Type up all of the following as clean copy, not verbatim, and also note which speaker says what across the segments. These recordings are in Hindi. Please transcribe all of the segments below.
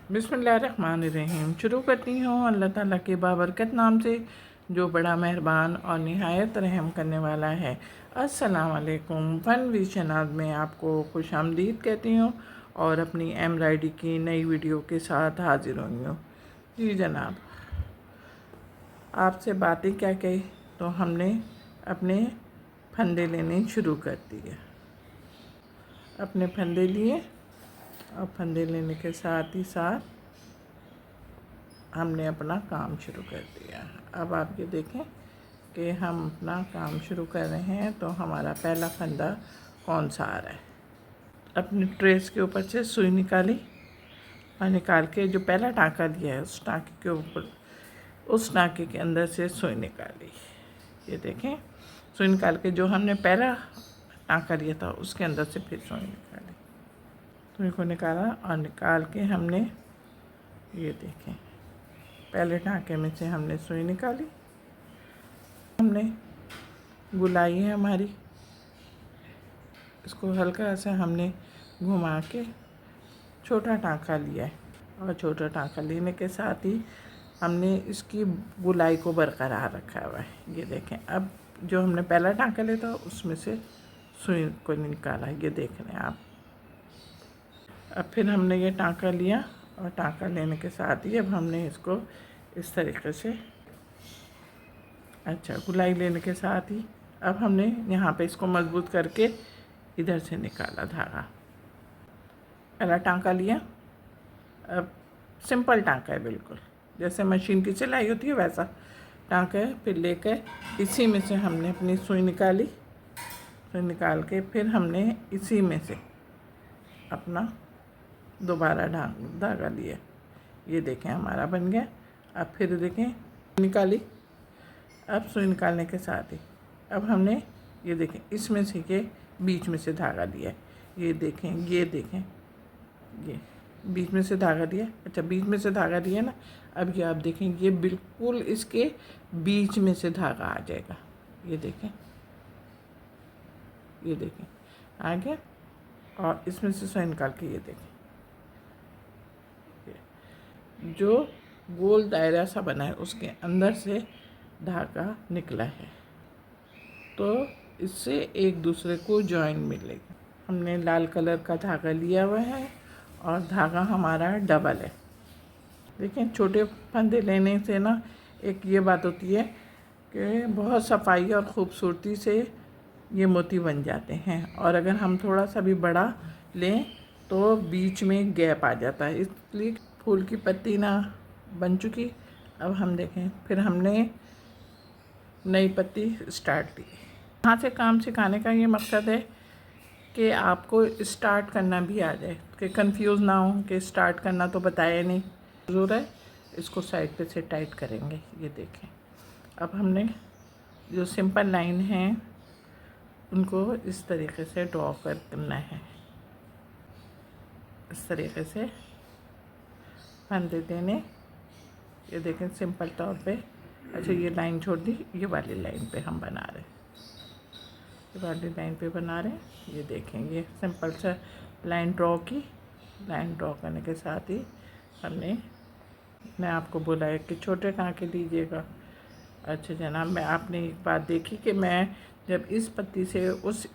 Speaker 1: बिस्मिल्लाहिर्रहमानिर्रहीम। शुरू करती हूँ अल्लाह ताला के बाबरकत नाम से जो बड़ा मेहरबान और निहायत रहम करने वाला है। अस्सलाम वालेकुम। फन विशनाद में आपको खुश आमदीद कहती हूँ और अपनी एम्ब्रॉयडरी की नई वीडियो के साथ हाजिर हुई हूँ। जी जनाब, आपसे बातें क्या कही तो हमने अपने फंदे लेने शुरू कर दिए। अपने फंदे लिए और फंदे लेने के साथ ही साथ हमने अपना काम शुरू कर दिया। अब आप ये देखें कि हम अपना काम शुरू कर रहे हैं। तो हमारा पहला फंदा कौन सा आ रहा है। अपनी ट्रेस के ऊपर से सुई निकाली और निकाल के जो पहला टाँका लिया है उस टाँके के ऊपर, उस टाँके के अंदर से सुई निकाली। ये देखें, सुई निकाल के जो हमने पहला टाँका लिया था उसके अंदर से फिर सुई निकाली। सुई को निकाला और निकाल के हमने ये देखें पहले टाँके में से हमने सुई निकाली। हमने गुलाई है हमारी, इसको हल्का सा हमने घुमा के छोटा टाँका लिया है और छोटा टाँका लेने के साथ ही हमने इसकी गुलाई को बरकरार रखा हुआ है। ये देखें, अब जो हमने पहला टाँका लिया था उसमें से सुई को निकाला। ये देख रहे हैं आप। अब फिर हमने ये टाँका लिया और टाँका लेने के साथ ही अब हमने इसको इस तरीके से गुलाई लेने के साथ ही अब हमने यहाँ पे इसको मजबूत करके इधर से निकाला धागा। पहला टाँका लिया, अब सिंपल टाँका है, बिल्कुल जैसे मशीन की सिलाई होती है वैसा टाँका है। फिर लेकर इसी में से हमने अपनी सुई निकाली। सुई निकाल के फिर हमने इसी में से अपना दोबारा धागा लिया। ये देखें हमारा बन गया। अब फिर देखें निकाली। अब सुई निकालने के साथ ही अब हमने ये देखें इसमें से के बीच में से धागा लिया। ये देखें, ये देखें, ये बीच में से धागा दिया। अच्छा, बीच में से धागा दिया ना। अब ये आप देखें, ये बिल्कुल इसके बीच में से धागा आ जाएगा। ये देखें, ये देखें आ गया। और इसमें से सुई निकाल के ये देखें, जो गोल दायरा सा बना है उसके अंदर से धागा निकला है। तो इससे एक दूसरे को जॉइन मिलेगा। हमने लाल कलर का धागा लिया हुआ है और धागा हमारा डबल है। देखें, छोटे फंदे लेने से ना एक ये बात होती है कि बहुत सफाई और ख़ूबसूरती से ये मोती बन जाते हैं। और अगर हम थोड़ा सा भी बड़ा लें तो बीच में गैप आ जाता है। इसलिए फूल की पत्ती ना बन चुकी। अब हम देखें, फिर हमने नई पत्ती स्टार्ट की। यहाँ से काम सिखाने का ये मकसद है कि आपको स्टार्ट करना भी आ जाए, कि कंफ्यूज ना हो कि स्टार्ट करना तो बताया नहीं। ज़रूर है, इसको साइड पे से टाइट करेंगे। ये देखें, अब हमने जो सिंपल लाइन है उनको इस तरीके से ड्रॉ करना है। इस तरीके से फंदे देने। ये देखें सिंपल तौर पे। अच्छा, ये लाइन छोड़ दी, ये वाली लाइन पे हम बना रहे हैं। ये वाली लाइन पे बना रहे हैं। ये देखें, ये सिंपल सा लाइन ड्रॉ की। लाइन ड्रॉ करने के साथ ही मैं आपको बोला है कि छोटे टाँके लीजिएगा। अच्छा जनाब, मैं आपने एक बात देखी कि मैं जब इस पत्ती से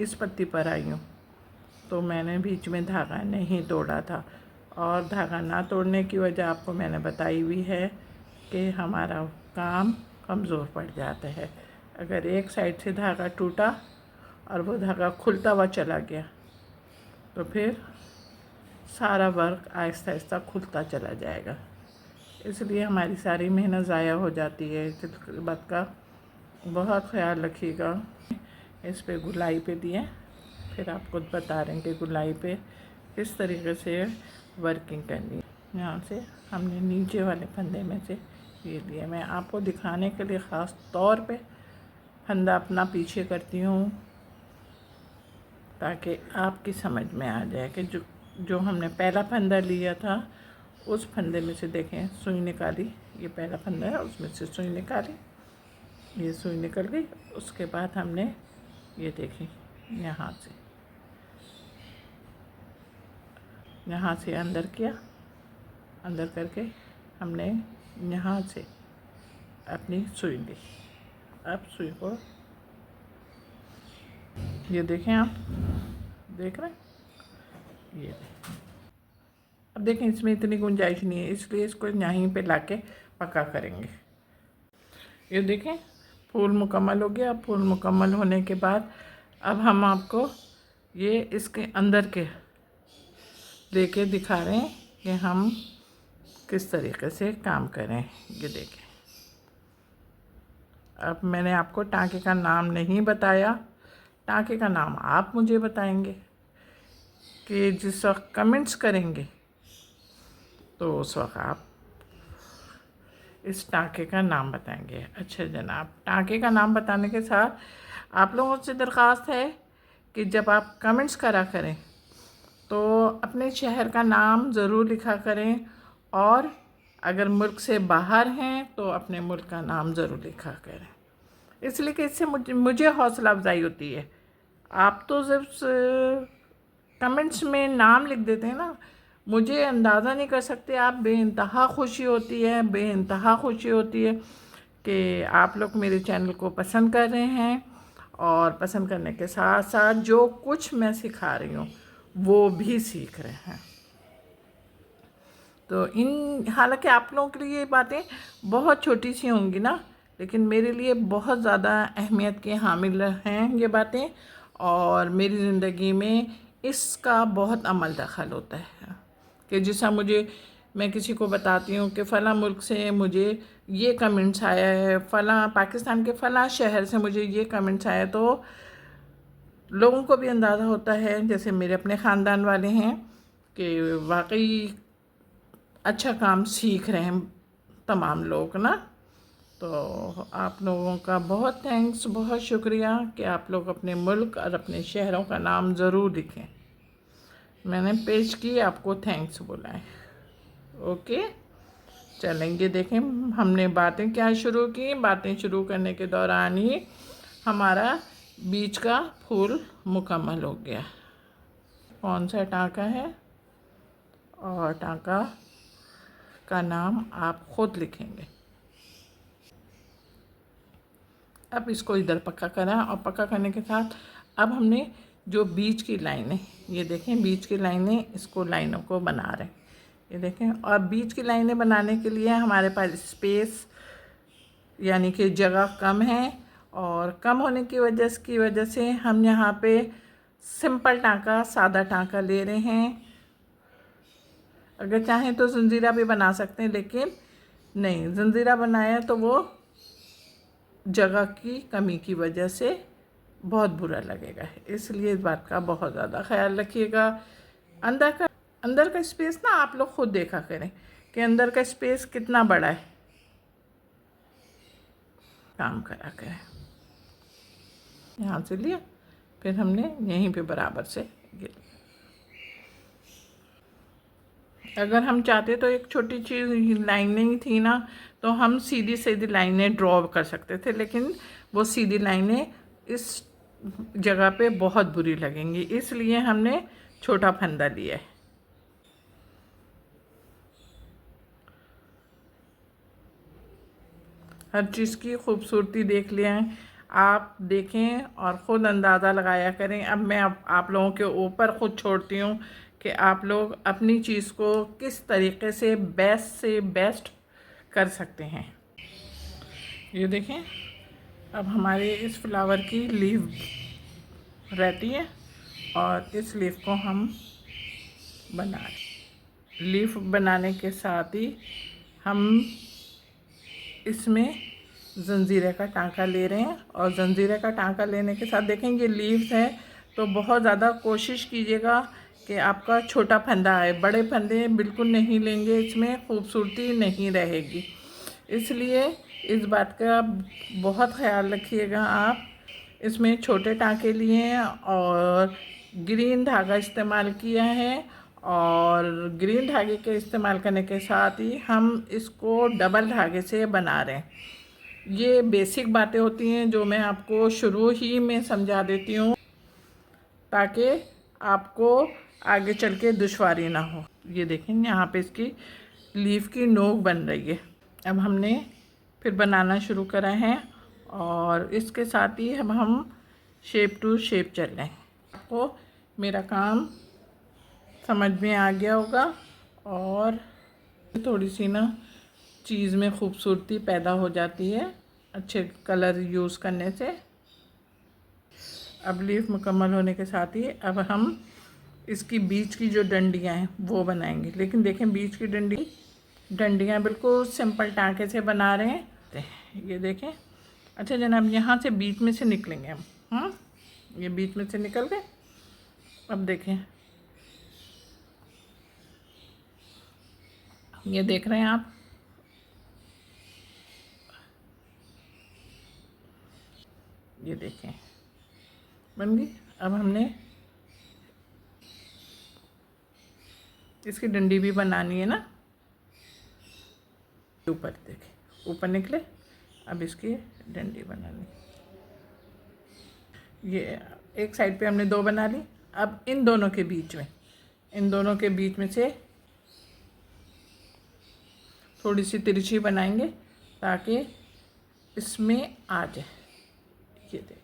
Speaker 1: इस पत्ती पर आई हूँ तो मैंने बीच में धागा नहीं तोड़ा था। और धागा ना तोड़ने की वजह आपको मैंने बताई हुई है कि हमारा काम कमज़ोर पड़ जाता है। अगर एक साइड से धागा टूटा और वो धागा खुलता हुआ चला गया तो फिर सारा वर्क आहिस्ता आहिस्ता खुलता चला जाएगा। इसलिए हमारी सारी मेहनत ज़ाया हो जाती है। इस बात का बहुत ख्याल रखिएगा। इस पे गुलाई पे दिए, फिर आपको बता रहे हैं कि गुलाई पे किस तरीके से वर्किंग करनी है। यहाँ से हमने नीचे वाले फंदे में से ये लिया। मैं आपको दिखाने के लिए ख़ास तौर पे फंदा अपना पीछे करती हूँ ताकि आपकी समझ में आ जाए कि जो हमने पहला फंदा लिया था उस फंदे में से देखें सुई निकाली। ये पहला फंदा है, उसमें से सुई निकाली। ये सुई निकल गई। उसके बाद हमने ये देखें यहाँ से अंदर किया अंदर करके हमने यहाँ से अपनी सुई ली। अब सुई को ये देखें, आप देख रहे हैं, ये देखें। अब देखें इसमें इतनी गुंजाइश नहीं है, इसलिए इसको यहीं पे लाके पक्का करेंगे। ये देखें फूल मुकम्मल हो गया। अब फूल मुकम्मल होने के बाद अब हम आपको ये इसके अंदर के लेके दिखा रहे हैं कि हम किस तरीके से काम करें। ये देखें, अब मैंने आपको टाँके का नाम नहीं बताया, टाँके का नाम आप मुझे बताएंगे कि जिस वक्त कमेंट्स करेंगे तो उस वक्त आप इस टाँके का नाम बताएंगे। अच्छा जनाब, टाँके का नाम बताने के साथ आप लोगों से दरख्वास्त है कि जब आप कमेंट्स करा करें तो अपने शहर का नाम ज़रूर लिखा करें, और अगर मुल्क से बाहर हैं तो अपने मुल्क का नाम ज़रूर लिखा करें, इसलिए कि इससे मुझे हौसला अफजाई होती है। आप तो सिर्फ कमेंट्स में नाम लिख देते हैं ना, मुझे अंदाज़ा नहीं कर सकते। आप बेइंतहा खुशी होती है, बेइंतहा खुशी होती है कि आप लोग मेरे चैनल को पसंद कर रहे हैं, और पसंद करने के साथ साथ जो कुछ मैं सिखा रही हूँ वो भी सीख रहे हैं। तो इन हालांकि आप लोगों के लिए ये बातें बहुत छोटी सी होंगी ना, लेकिन मेरे लिए बहुत ज़्यादा अहमियत के हामिल हैं ये बातें, और मेरी ज़िंदगी में इसका बहुत अमल दखल होता है कि जैसा मैं किसी को बताती हूँ कि फ़लाँ मुल्क से मुझे ये कमेंट्स आया है, फ़लाँ पाकिस्तान के फ़लाँ शहर से मुझे ये कमेंट्स आया, तो लोगों को भी अंदाज़ा होता है, जैसे मेरे अपने ख़ानदान वाले हैं, कि वाकई अच्छा काम सीख रहे हैं तमाम लोग ना। तो आप लोगों का बहुत थैंक्स, बहुत शुक्रिया कि आप लोग अपने मुल्क और अपने शहरों का नाम ज़रूर लिखें। मैंने पेश की, आपको थैंक्स बोला है। ओके, चलेंगे। देखें हमने बातें क्या शुरू की, बातें शुरू करने के दौरान ही हमारा बीच का फूल मुकम्मल हो गया। कौन सा टाँका है, और टाँका का नाम आप खुद लिखेंगे। अब इसको इधर पक्का करा, और पक्का करने के साथ अब हमने जो बीच की लाइनें, ये देखें बीच की लाइनें, इसको लाइनों को बना रहे हैं, ये देखें। और बीच की लाइनें बनाने के लिए हमारे पास स्पेस यानी कि जगह कम है, और कम होने की वजह से हम यहाँ पे सिंपल टाँका, सादा टाँका ले रहे हैं। अगर चाहें तो जंजीरा भी बना सकते हैं, लेकिन नहीं, जंजीरा बनाया तो वो जगह की कमी की वजह से बहुत बुरा लगेगा, इसलिए इस बात का बहुत ज़्यादा ख्याल रखिएगा। अंदर का स्पेस ना आप लोग खुद देखा करें कि अंदर का स्पेस कितना बड़ा है, काम करा करें। यहाँ से लिया, फिर हमने यहीं पे बराबर से अगर हम चाहते तो एक छोटी चीज़ लाइनें थी ना, तो हम सीधी सीधी लाइनें ड्रॉ कर सकते थे, लेकिन वो सीधी लाइनें इस जगह पे बहुत बुरी लगेंगी, इसलिए हमने छोटा फंदा लिया है। हर चीज़ की खूबसूरती देख लिया है, आप देखें और ख़ुद अंदाज़ा लगाया करें। अब मैं आप लोगों के ऊपर ख़ुद छोड़ती हूँ कि आप लोग अपनी चीज़ को किस तरीके से बेस्ट कर सकते हैं। ये देखें, अब हमारे इस फ्लावर की लीव रहती है, और इस लीफ को हम लीफ बनाने के साथ ही हम इसमें जंजीरे का टाँका ले रहे हैं, और जंजीरे का टाँका लेने के साथ देखें ये लीव्स है, तो बहुत ज़्यादा कोशिश कीजिएगा कि आपका छोटा फंदा आए, बड़े फंदे बिल्कुल नहीं लेंगे, इसमें खूबसूरती नहीं रहेगी, इसलिए इस बात का बहुत ख्याल रखिएगा। आप इसमें छोटे टाँके लिए हैं और ग्रीन धागा इस्तेमाल किया है, और ग्रीन धागे के इस्तेमाल करने के साथ ही हम इसको डबल धागे से बना रहे हैं। ये बेसिक बातें होती हैं जो मैं आपको शुरू ही में समझा देती हूँ, ताकि आपको आगे चल के दुश्वारी ना हो। ये देखें यहाँ पे इसकी लीफ की नोक बन रही है। अब हमने फिर बनाना शुरू करा है और इसके साथ ही अब हम शेप टू शेप चल रहे हैं। आपको मेरा काम समझ में आ गया होगा और थोड़ी सी ना चीज़ में खूबसूरती पैदा हो जाती है अच्छे कलर यूज़ करने से। अब लीफ मुकम्मल होने के साथ ही अब हम इसकी बीच की जो डंडियाँ हैं वो बनाएंगे। लेकिन देखें बीच की डंडियाँ बिल्कुल सिंपल टाँके से बना रहे हैं, ये देखें। अच्छा जनाब, यहाँ से बीच में से निकलेंगे हम। ये बीच में से निकल गए। अब देखें, ये देख रहे हैं आप, ये देखें बन गई। अब हमने इसकी डंडी भी बनानी है ना, ऊपर देखें, ऊपर निकले। अब इसकी डंडी बनानी, ये एक साइड पे हमने 2 बना ली। अब इन दोनों के बीच में से थोड़ी सी तिरछी बनाएंगे ताकि इसमें आ जाए। ये देखिए,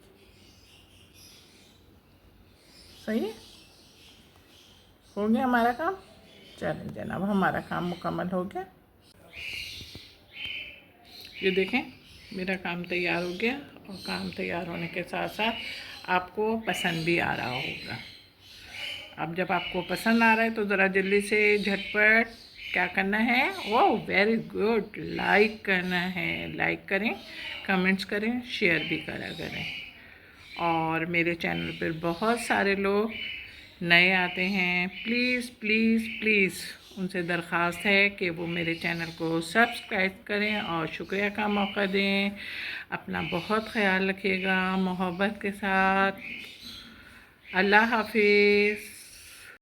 Speaker 1: सही है, हो गया हमारा काम। चलें जनाब, हमारा काम मुकम्मल हो गया। ये देखें, मेरा काम तैयार हो गया और काम तैयार होने के साथ साथ आपको पसंद भी आ रहा होगा। अब जब आपको पसंद आ रहा है तो ज़रा जल्दी से झटपट क्या करना है, ओह वेरी गुड, लाइक करना है। लाइक करें, कमेंट्स करें, शेयर भी करा करें। और मेरे चैनल पर बहुत सारे लोग नए आते हैं, प्लीज़ प्लीज़ प्लीज़ उनसे दरख्वास्त है कि वो मेरे चैनल को सब्सक्राइब करें और शुक्रिया का मौका दें। अपना बहुत ख्याल रखिएगा मोहब्बत के साथ। अल्लाह हाफिज़।